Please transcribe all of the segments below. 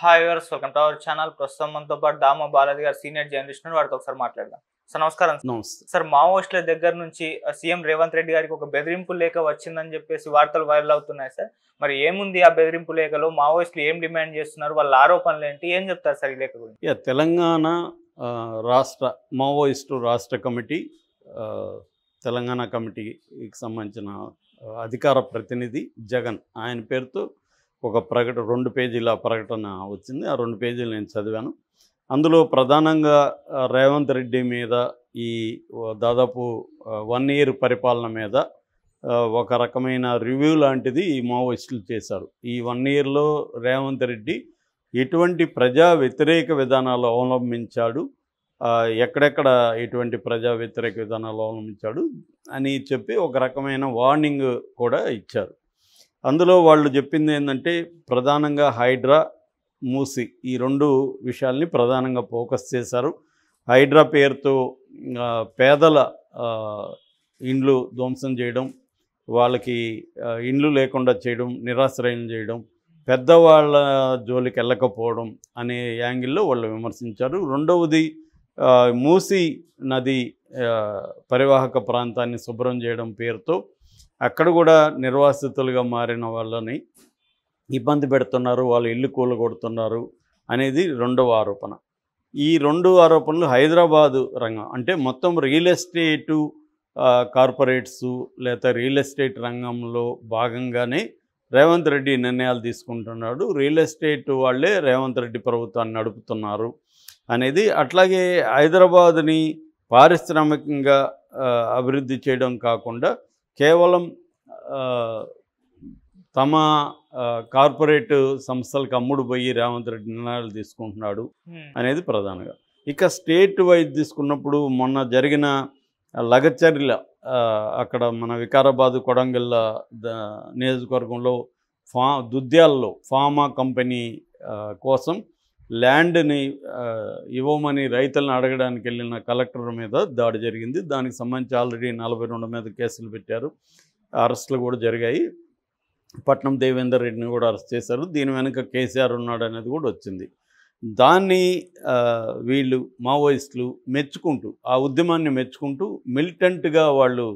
Hi viewers, welcome to our channel. ప్రస్తుతం మనతో పాటు దామ బాలాజీ గారు సీనియర్ జర్నలిస్ట్ ఉన్నారు. వారితో ఒకసారి మాట్లాడదాం. సార్ నమస్కారం. నమస్తే. సార్, మావోయిస్టుల దగ్గర నుంచి సీఎం రేవంత్ రెడ్డి గారికి ఒక బెదిరింపు లేఖ వచ్చిందని చెప్పేసి వార్తలు వైరల్ అవుతున్నాయి సార్. మరి ఏముంది ఆ బెదిరింపు లేఖలో? మావోయిస్టులు ఏం డిమాండ్ చేస్తున్నారు? వాళ్ళ ఆరోపణలు ఏంటి? ఏం చెప్తారు సార్ ఈ లేఖ గురించి? తెలంగాణ రాష్ట్ర మావోయిస్టు రాష్ట్ర కమిటీ, తెలంగాణ కమిటీకి సంబంధించిన అధికార ప్రతినిధి జగన్, ఆయన పేరుతో ఒక ప్రకటన, 2 పేజీల ప్రకటన వచ్చింది. ఆ 2 పేజీలు నేను చదివాను. అందులో ప్రధానంగా రేవంత్ రెడ్డి మీద ఈ దాదాపు 1 ఇయర్ పరిపాలన మీద ఒక రకమైన రివ్యూ లాంటిది ఈ మావోయిస్టులు చేశారు. ఈ 1 ఇయర్లో రేవంత్ రెడ్డి ఎటువంటి ప్రజా వ్యతిరేక విధానాలు అవలంబించాడు, ఎక్కడెక్కడ ఎటువంటి ప్రజా వ్యతిరేక విధానాలు అవలంబించాడు అని చెప్పి ఒక రకమైన వార్నింగ్ కూడా ఇచ్చారు. అందులో వాళ్ళు చెప్పింది ఏంటంటే, ప్రధానంగా హైడ్రా, మూసి, ఈ 2 విషయాల్ని ప్రధానంగా ఫోకస్ చేశారు. హైడ్రా పేరుతో పేదల ఇండ్లు ధ్వంసం చేయడం, వాళ్ళకి ఇండ్లు లేకుండా చేయడం, నిరాశ్రయం చేయడం, పెద్దవాళ్ళ జోలికి వెళ్ళకపోవడం అనే యాంగిల్లో వాళ్ళు విమర్శించారు. రెండవది, మూసి నది పరివాహక ప్రాంతాన్ని శుభ్రం చేయడం పేరుతో అక్కడ కూడా నిర్వాసితులుగా మారిన వాళ్ళని ఇబ్బంది పెడుతున్నారు, వాళ్ళు ఇల్లు కూలగొడుతున్నారు అనేది రెండవ ఆరోపణ. ఈ 2 ఆరోపణలు హైదరాబాదు రంగం, అంటే మొత్తం రియల్ ఎస్టేటు కార్పొరేట్సు లేదా రియల్ ఎస్టేట్ రంగంలో భాగంగానే రేవంత్ రెడ్డి నిర్ణయాలు తీసుకుంటున్నాడు, రియల్ ఎస్టేట్ వాళ్ళే రేవంత్ రెడ్డి ప్రభుత్వాన్ని నడుపుతున్నారు అనేది. అట్లాగే హైదరాబాదుని పారిశ్రామికంగా అభివృద్ధి చేయడం కాకుండా కేవలం తమ కార్పొరేట్ సంస్థలకు అమ్ముడు పోయి రేవంత్ రెడ్డి నిర్ణయాలు తీసుకుంటున్నాడు అనేది ప్రధానంగా. ఇక స్టేట్ వైజ్ తీసుకున్నప్పుడు మొన్న జరిగిన లగచర్ల, అక్కడ మన వికారాబాదు కొడంగల్ నియోజకవర్గంలో దుద్యాల్లో ఫార్మా కంపెనీ కోసం ల్యాండ్ని ఇవ్వమని రైతులను అడగడానికి వెళ్ళిన కలెక్టర్ మీద దాడి జరిగింది. దానికి సంబంధించి ఆల్రెడీ 42 మీద కేసులు పెట్టారు, అరెస్టులు కూడా జరిగాయి. పట్నం దేవేందర్ రెడ్డిని కూడా అరెస్ట్ చేశారు. దీని వెనుక కేసీఆర్ ఉన్నాడు అనేది కూడా వచ్చింది. దాన్ని వీళ్ళు మావోయిస్టులు మెచ్చుకుంటూ, ఆ ఉద్యమాన్ని మెచ్చుకుంటూ మిలిటెంట్గా వాళ్ళు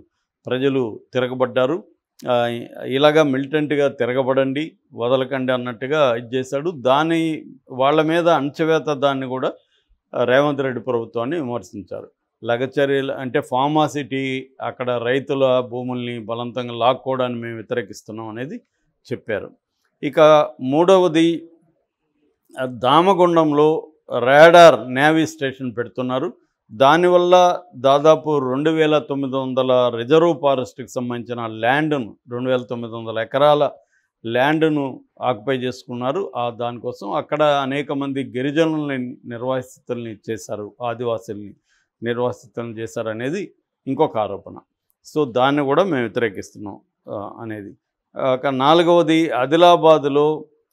ప్రజలు తిరగబడ్డారు. ఇలాగా మిలిటెంట్గా తిరగబడండి, వదలకండి అన్నట్టుగా ఇది చేశాడు. దాని వాళ్ళ మీద అణచివేత దాన్ని కూడా రేవంత్ రెడ్డి ప్రభుత్వాన్ని విమర్శించారు. లగచర్యలు అంటే ఫార్మాసిటీ, అక్కడ రైతుల భూముల్ని బలవంతంగా లాక్కోవడాన్ని మేము వ్యతిరేకిస్తున్నాం అనేది చెప్పారు. ఇక మూడవది, దామగుండంలో రాడార్ నేవీ స్టేషన్ పెడుతున్నారు. దానివల్ల దాదాపు 2900 రిజర్వ్ ఫారెస్ట్కి సంబంధించిన ల్యాండ్ను, 2900 ఎకరాల ల్యాండ్ను ఆక్యుపై చేసుకున్నారు. దానికోసం అక్కడ అనేక మంది గిరిజనుల్ని నిర్వాసితుల్ని చేశారు, ఆదివాసుల్ని నిర్వాసితులను చేశారు అనేది ఇంకొక ఆరోపణ. సో దాన్ని కూడా మేము వ్యతిరేకిస్తున్నాం అనేది. నాలుగవది, ఆదిలాబాదులో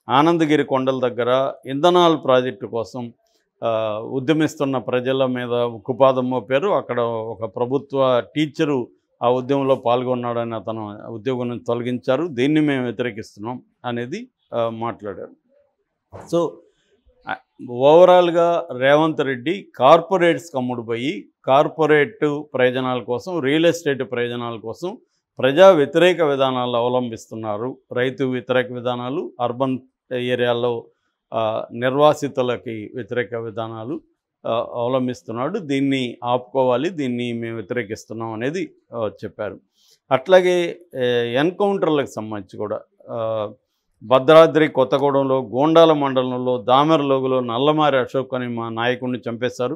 ఆనందగిరి కొండల దగ్గర ఇంధనాల ప్రాజెక్టు కోసం ఉద్యమిస్తున్న ప్రజల మీద ఉక్కుపాదం మోపారు. అక్కడ ఒక ప్రభుత్వ టీచరు ఆ ఉద్యమంలో పాల్గొన్నాడని అతను ఉద్యోగం నుంచి తొలగించారు. దీన్ని మేము వ్యతిరేకిస్తున్నాం అనేది మాట్లాడారు. సో ఓవరాల్గా రేవంత్ రెడ్డి కార్పొరేట్స్కి అమ్ముడుపోయి కార్పొరేట్ ప్రయోజనాల కోసం, రియల్ ఎస్టేట్ ప్రయోజనాల కోసం ప్రజా వ్యతిరేక విధానాలు అవలంబిస్తున్నారు. రైతు వ్యతిరేక విధానాలు, అర్బన్ ఏరియాల్లో నిర్వాసితులకి వ్యతిరేక విధానాలు అవలంబిస్తున్నాడు. దీన్ని ఆపుకోవాలి, దీన్ని మేము వ్యతిరేకిస్తున్నాం అనేది చెప్పారు. అట్లాగే ఎన్కౌంటర్లకు సంబంధించి కూడా భద్రాద్రి కొత్తగూడెంలో గోండాల మండలంలో దామెరలోగులో నల్లమారి అశోక్ అని మా నాయకుడిని చంపేశారు.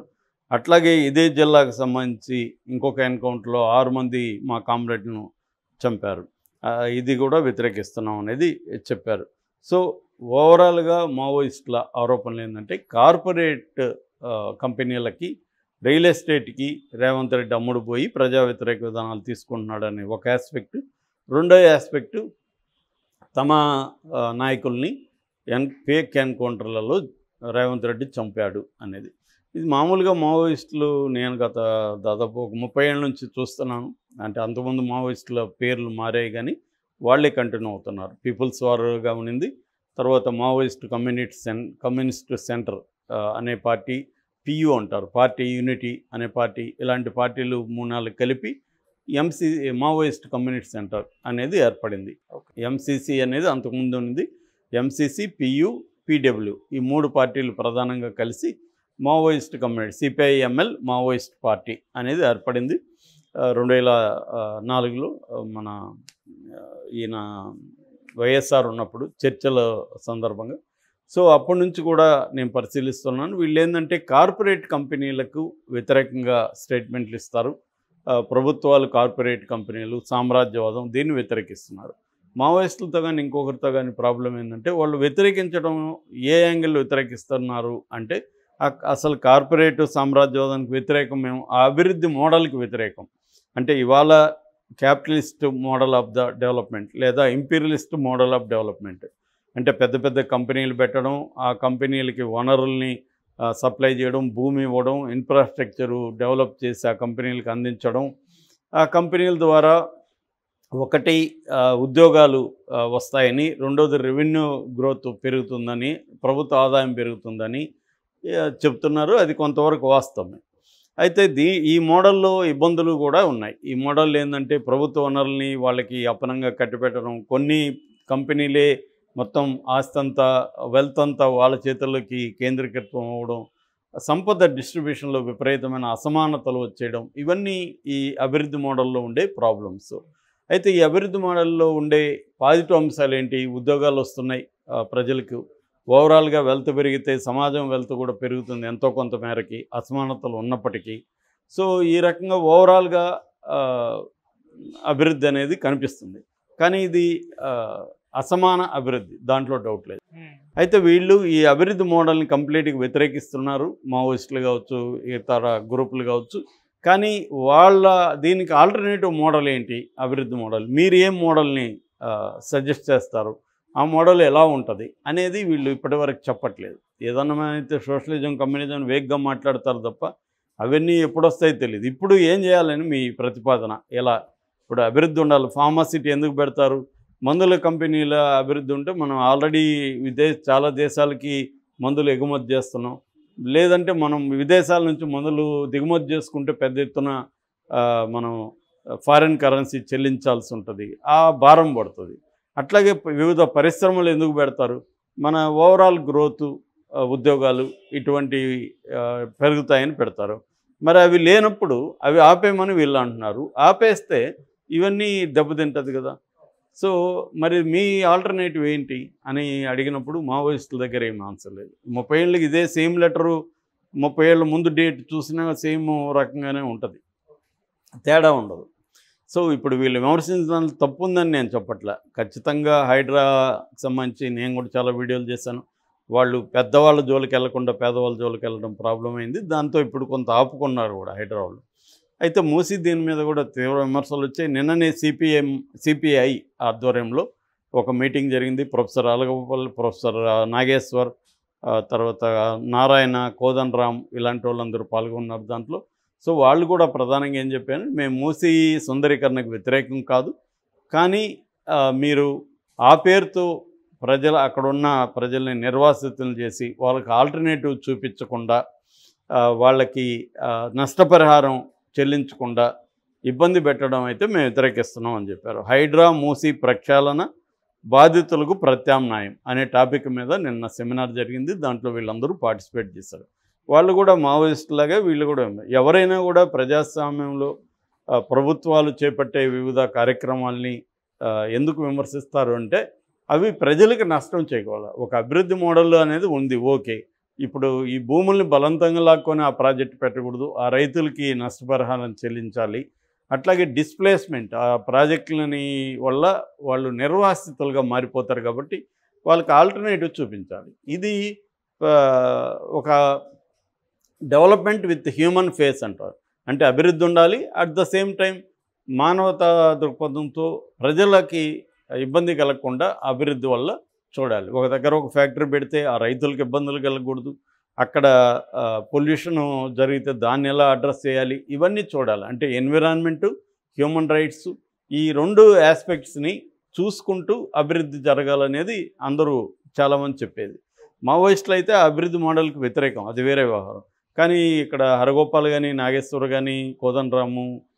అట్లాగే ఇదే జిల్లాకు సంబంధించి ఇంకొక ఎన్కౌంటర్లో 6 మంది మా కామ్రేడ్ను చంపారు. ఇది కూడా వ్యతిరేకిస్తున్నాం అనేది చెప్పారు. సో ఓవరాల్గా మావోయిస్టుల ఆరోపణలు ఏంటంటే, కార్పొరేట్ కంపెనీలకి, రియల్ ఎస్టేట్కి రేవంత్ రెడ్డి అమ్ముడు పోయి ప్రజా వ్యతిరేక విధానాలు తీసుకుంటున్నాడని ఒక ఆస్పెక్టు. రెండో ఆస్పెక్టు, తమ నాయకుల్ని ఫేక్ ఎన్కౌంటర్లలో రేవంత్ రెడ్డి చంపాడు అనేది. ఇది మామూలుగా మావోయిస్టులు నేను గత దాదాపు ఒక 30 ఏళ్ళ నుంచి చూస్తున్నాను. అంటే అంతకుముందు మావోయిస్టుల పేర్లు మారాయి కానీ వాళ్ళే కంటిన్యూ అవుతున్నారు. పీపుల్స్ వార్గా ఉన్నింది, తర్వాత మావోయిస్ట్ కమ్యూనిస్ట్ సెంటర్ అనే పార్టీ, పియు అంటారు, పార్టీ యూనిటీ అనే పార్టీ, ఇలాంటి పార్టీలు 3-4 కలిపి మావోయిస్ట్ కమ్యూనిటీ సెంటర్ అనేది ఏర్పడింది. ఎంసీసీ అనేది అంతకుముందు ఉంది. ఎంసీసీ, పియు, పిడబ్ల్యూ ఈ 3 పార్టీలు ప్రధానంగా కలిసి Maoist community, CPIML Maoist party అనేది ఏర్పడింది 2004లో. మన ఈయన వైఎస్ఆర్ ఉన్నప్పుడు చర్చల సందర్భంగా. సో అప్పటి నుంచి కూడా నేను పరిశీలిస్తున్నాను. వీళ్ళు ఏంటంటే కార్పొరేట్ కంపెనీలకు వ్యతిరేకంగా స్టేట్మెంట్లు ఇస్తారు. ప్రభుత్వాలు, కార్పొరేట్ కంపెనీలు, సామ్రాజ్యవాదం దీన్ని వ్యతిరేకిస్తున్నారు. మావోయిస్టులతో కానీ ఇంకొకరితో కానీ ప్రాబ్లం ఏంటంటే వాళ్ళు వ్యతిరేకించడం ఏ యాంగిల్లో వ్యతిరేకిస్తున్నారు అంటే అసలు కార్పొరేట్ సామ్రాజ్యవాదానికి వ్యతిరేకం మేము, ఆ అభివృద్ధి మోడల్కి వ్యతిరేకం. అంటే ఇవాళ capitalist model of the development లేదా ఇంపీరియలిస్ట్ మోడల్ ఆఫ్ డెవలప్మెంట్ అంటే పెద్ద పెద్ద కంపెనీలు పెట్టడం, ఆ కంపెనీలకి వనరుల్ని సప్లై చేయడం, భూమి ఇవ్వడం, ఇన్ఫ్రాస్ట్రక్చరు డెవలప్ చేసి ఆ కంపెనీలకు అందించడం, ఆ కంపెనీల ద్వారా ఒకటి ఉద్యోగాలు వస్తాయని, రెండోది రెవెన్యూ గ్రోత్ పెరుగుతుందని, ప్రభుత్వ ఆదాయం పెరుగుతుందని చెప్తున్నారు. అది కొంతవరకు వాస్తవమే. అయితే ఈ మోడల్లో ఇబ్బందులు కూడా ఉన్నాయి. ఈ మోడల్ ఏంటంటే ప్రభుత్వ వనరుల్ని వాళ్ళకి అపనంగా కట్టిపెట్టడం, కొన్ని కంపెనీలే మొత్తం ఆస్తి అంతా, వెల్త్ అంతా వాళ్ళ చేతుల్లోకి కేంద్రీకృతం అవ్వడం, సంపద డిస్ట్రిబ్యూషన్లో విపరీతమైన అసమానతలు వచ్చేయడం, ఇవన్నీ ఈ అభివృద్ధి మోడల్లో ఉండే ప్రాబ్లమ్స్. అయితే ఈ అభివృద్ధి మోడల్లో ఉండే పాజిటివ్ అంశాలు ఏంటి? ఉద్యోగాలు వస్తున్నాయి ప్రజలకు, ఓవరాల్గా వెల్త్ పెరిగితే సమాజం వెల్త్ కూడా పెరుగుతుంది ఎంతో కొంత మేరకి, అసమానతలు ఉన్నప్పటికీ. సో ఈ రకంగా ఓవరాల్గా అభివృద్ధి అనేది కనిపిస్తుంది. కానీ ఇది అసమాన అభివృద్ధి, దాంట్లో డౌట్ లేదు. అయితే వీళ్ళు ఈ అభివృద్ధి మోడల్ని కంప్లీట్గా వ్యతిరేకిస్తున్నారు, మావోయిస్టులు కావచ్చు, ఇతర గ్రూపులు కావచ్చు. కానీ దీనికి ఆల్టర్నేటివ్ మోడల్ ఏంటి? అభివృద్ధి మోడల్ మీరు ఏం మోడల్ని సజెస్ట్ చేస్తారు, ఆ మోడల్ ఎలా ఉంటుంది అనేది వీళ్ళు ఇప్పటివరకు చెప్పట్లేదు. ఏదన్నా అయితే సోషలిజం, కమ్యూనిజం వేగ్గా మాట్లాడతారు తప్ప అవన్నీ ఎప్పుడొస్తాయో తెలియదు. ఇప్పుడు ఏం చేయాలని మీ ప్రతిపాదన? ఎలా ఇప్పుడు అభివృద్ధి ఉండాలి? ఫార్మాసిటీ ఎందుకు పెడతారు? మందుల కంపెనీల అభివృద్ధి ఉంటే మనం ఆల్రెడీ చాలా దేశాలకి మందులు ఎగుమతి చేస్తున్నాం. లేదంటే మనం విదేశాల నుంచి మందులు దిగుమతి చేసుకుంటే పెద్ద ఎత్తున మనం ఫారిన్ కరెన్సీ చెల్లించాల్సి ఉంటుంది, ఆ భారం పడుతుంది. అట్లాగే వివిధ పరిశ్రమలు ఎందుకు పెడతారు? మన ఓవరాల్ గ్రోత్, ఉద్యోగాలు ఇటువంటివి పెరుగుతాయని పెడతారు. మరి అవి లేనప్పుడు అవి ఆపేయమని వీళ్ళు అంటున్నారు. ఆపేస్తే ఇవన్నీ దెబ్బతింటుంది కదా. సో మరి మీ ఆల్టర్నేటివ్ ఏంటి అని అడిగినప్పుడు మావోయిస్టుల దగ్గర ఏం ఆన్సర్ లేదు. 30 ఏళ్ళకి ఇదే సేమ్ లెటరు, 30 ఏళ్ళ ముందు డేట్ చూసినా సేమ్ రకంగానే ఉంటుంది, తేడా ఉండదు. సో ఇప్పుడు వీళ్ళు విమర్శించడానికి తప్పు ఉందని నేను చెప్పట్లే. ఖచ్చితంగా హైడ్రాకి సంబంధించి నేను కూడా చాలా వీడియోలు చేశాను. వాళ్ళు పెద్దవాళ్ళ జోలికి వెళ్లకుండా పేదవాళ్ళ జోలికి వెళ్ళడం ప్రాబ్లం అయింది. దాంతో ఇప్పుడు కొంత ఆపుకున్నారు కూడా హైడ్రా వాళ్ళు. అయితే మూసి దీని మీద కూడా తీవ్ర విమర్శలు వచ్చాయి. నిన్ననే సిపిఐ ఆధ్వర్యంలో ఒక మీటింగ్ జరిగింది. ప్రొఫెసర్ అలగోపాల్, ప్రొఫెసర్ నాగేశ్వర్, తర్వాత నారాయణ, కోదండరామ్ ఇలాంటి వాళ్ళందరూ పాల్గొన్నారు దాంట్లో. సో వాళ్ళు కూడా ప్రధానంగా ఏం చెప్పారు, మేము మూసి సుందరీకరణకు వ్యతిరేకం కాదు, కానీ మీరు ఆ పేరుతో అక్కడున్న ప్రజల్ని నిర్వాసితులు చేసి వాళ్ళకి ఆల్టర్నేటివ్ చూపించకుండా, వాళ్ళకి నష్టపరిహారం చెల్లించకుండా ఇబ్బంది పెట్టడం అయితే మేము వ్యతిరేకిస్తున్నాం అని చెప్పారు. హైడ్రా మూసి ప్రక్షాళన బాధితులకు ప్రత్యామ్నాయం అనే టాపిక్ మీద నిన్న సెమినార్ జరిగింది. దాంట్లో వీళ్ళందరూ పార్టిసిపేట్ చేశారు. వాళ్ళు కూడా మావోయిస్టులాగా వీళ్ళు కూడా ఎవరైనా కూడా ప్రజాస్వామ్యంలో ప్రభుత్వాలు చేపట్టే వివిధ కార్యక్రమాల్ని ఎందుకు విమర్శిస్తారు అంటే అవి ప్రజలకు నష్టం చేయకూడదు. ఒక అభివృద్ధి మోడల్ అనేది ఉంది, ఓకే. ఇప్పుడు ఈ భూముల్ని బలవంతంగా లాక్కొని ఆ ప్రాజెక్టు పెట్టకూడదు, ఆ రైతులకి నష్టపరిహారం చెల్లించాలి. అట్లాగే డిస్ప్లేస్మెంట్, ఆ ప్రాజెక్టులని వల్ల వాళ్ళు నిర్వాసితులుగా మారిపోతారు కాబట్టి వాళ్ళకి ఆల్టర్నేటివ్ చూపించాలి. ఇది ఒక డెవలప్మెంట్ విత్ హ్యూమన్ ఫేస్ అంటారు. అంటే అభివృద్ధి ఉండాలి, అట్ ద సేమ్ టైం మానవతా దృక్పథంతో ప్రజలకి ఇబ్బంది కలగకుండా అభివృద్ధి వల్ల చూడాలి. ఒక దగ్గర ఒక ఫ్యాక్టరీ పెడితే ఆ రైతులకు ఇబ్బందులు కలగకూడదు, అక్కడ పొల్యూషన్ జరిగితే దాన్ని ఎలా అడ్రస్ చేయాలి, ఇవన్నీ చూడాలి. అంటే ఎన్విరాన్మెంటు, హ్యూమన్ రైట్స్, ఈ 2 ఆస్పెక్ట్స్ని చూసుకుంటూ అభివృద్ధి జరగాలనేది అందరూ చాలామంది చెప్పేది. మావోయిస్టులు అయితే ఆ అభివృద్ధి మోడల్కి వ్యతిరేకం, అది వేరే వ్యవహారం. కానీ ఇక్కడ హరగోపాల్ కానీ, నాగేశ్వర్ కానీ, కోదండరాము,